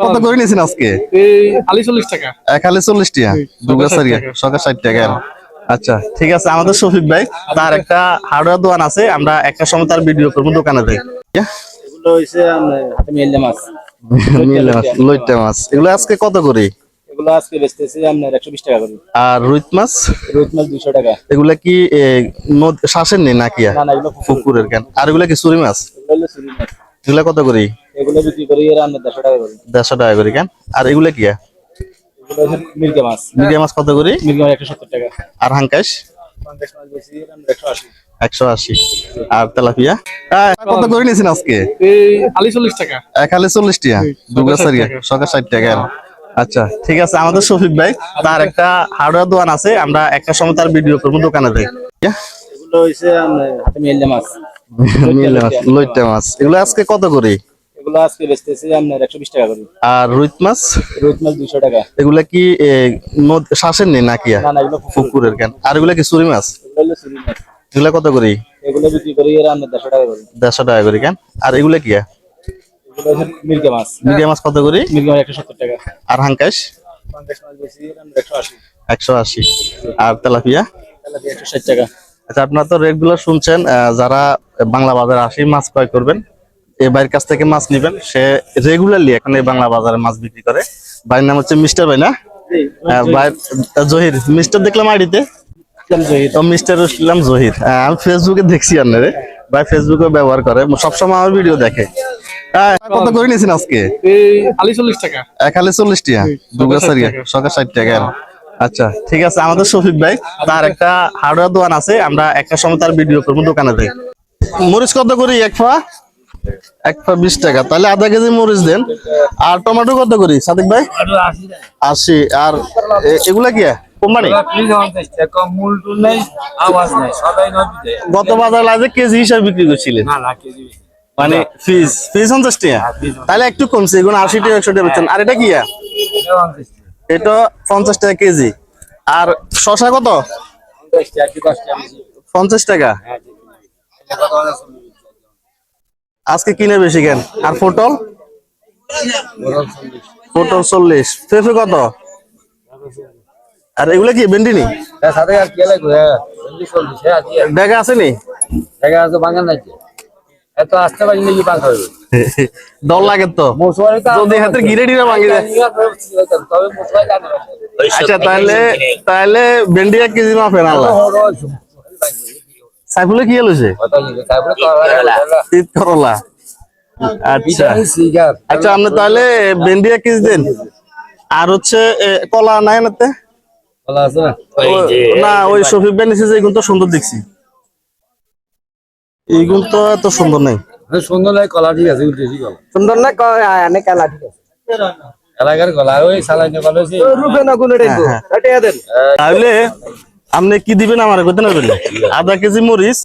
কত করে নিয়েছেন আজকে? খালি 40 টাকা। খালি 40 টাকা, সকাল 60 টাকা। আচ্ছা ঠিক আছে, আমাদের শফিক ভাই তার একটা হার্ডওয়্যার দোকান আছে, আমরা একটা সময় তার ভিডিও করবো দোকানে যাই। এগুলো হইছে হাতে মিললে মাছ, লইট্টা মাছ, এগুলো আজকে কত করে? এগুলো আজকে বেচতেছি আপনার 120 টাকা করে। আর রুই মাছ? রুই মাছ 200 টাকা। এগুলা কি শ্বাসের নেই নাকি? না না, এগুলো পুকুরের কেন? আর এগুলা কি চুরি মাছ? এগুলো চুরি মাছ। এগুলা কত করে? এগুলো বিক্রি করি এর আপনার 150 টাকা করে। 150 টাকা করে কেন? আর এগুলা কি? এগুলো হচ্ছে মির্গা মাছ। মিডিয়াম মাছ কত করে? মির্গা মাছ 170 টাকা। আর হাঙ্কাশ? পাঙ্গাস মাছ বেশি এর আপনার 180। 180। আর তেলাপিয়া কত করে নিয়েছেন আজকে? খালি 40 টাকা। খালি 40 টাকা, সকাল 60 টাকা। আচ্ছা ঠিক আছে, আমাদের শফিক ভাই তার একটা হার্ডওয়্যার দোকান আছে, আমরা একটা সময় তার ভিডিও করবো দোকানে যাই। এগুলো হইছে আপনার হাতে মিললে মাছ, লইট্টা মাছ, এগুলো আজকে কত করে? এগুলো আজকে বেচতেছি আপনার 120 টাকা করে। আর রুই মাছ? রুই মাছ 200 টাকা। এগুলা কি শ্বাসের নেই নাকি? না না, এগুলো পুকুরের কেন? আর এগুলা কি চুরি মাছ? এগুলো চুরি মাছ। এগুলা কত করে? এগুলো বিক্রি করি এর আপনার 150 টাকা করে। 150 টাকা করে কেন? আর এগুলা কি? এগুলো হচ্ছে মির্গা মাছ। মিডিয়াম মাছ কত করে? মির্গা মাছ 170 টাকা। আর হাঙ্কাশ? পাঙ্গাস মাছ বেশি এর আপনার 180। 180। আর তেলাপিয়া? তেলাপিয়া 160 টাকা। আচ্ছা, আপনারা তো রেট গুলো শুনছেন। যারা বাংলা বাজারে আসি মাছ ক্রয় করবেন, এই ভাইয়ের কাছ থেকে মাছ নিবেন। সে রেগুলারলি এখন এই বাংলা বাজারে মাছ বিক্রি করে। ভাইয়ের নাম হচ্ছে মিস্টার ভাই না? ভাই জহির, মিস্টার দেখলাম আইডিতে, মিস্টার ইসলাম জহির। আমি ফেসবুকে দেখছি আপনারে, ভাই ফেসবুকে ব্যবহার করে, সবসময় আমার ভিডিও দেখে। কত করে নিয়েছেন আজকে? খালি 40 টাকা। খালি 40 টাকা, সকাল 60 টাকা। আচ্ছা ঠিক আছে, আমাদের শফিক ভাই তার একটা হার্ডওয়্যার দোকান আছে, আমরা একটা সময় তার ভিডিও করবো দোকানে যাই। মরিচ কত করি? এক পা 20 টাকা, তাহলে আধা কেজি মরিচ দেন। আর টমেটো কত করি সাদিক ভাই? 80। আর এগুলা কি কোম্পানি? গত বাজার লাগে কেজি হিসাবে বিক্রি করছিলেন, মানে ফিজ 50 টাকা, তাহলে একটু কমছে, এগুলো 80 টাকা 100 টাকা বেচছেন। আর এটা কি? এটা 50 টাকা কেজি। আর শসা কত? 50 টাকা। আজকে কিনে বেশি কেন? আর পটল? পটল 40। পেঁপে কত? আর এগুলা কি ভেন্ডি নি? ডেগা আছে নি? ডর লাগে তো, যদি হাতের গিরে টিরে ভাঙি যায়। আচ্ছা তাহলে ভেন্ডি 1 কেজি মাফেন আল্লাহ। সাইফুলে কি হয়েছে? করলা। আচ্ছা আচ্ছা, আপনি তাহলে ভেন্ডি 1 কেজি দেন। আর হচ্ছে কলা নাই নাতে? না, ওই শফিক ভাই নিচে যেগুলো তো সুন্দর দেখছি, এইগুলো তো এত সুন্দর নেই। সুন্দর নাই, কলা ঠিক আছে, সুন্দর না কলা ঠিক আছে। এলাকার কলা ওই সালাই কলা হইছে রূপে না কোন এটা দেন। তাহলে আপনি কি দিবেন আমার কইতে না? আধা কেজি মরিচ,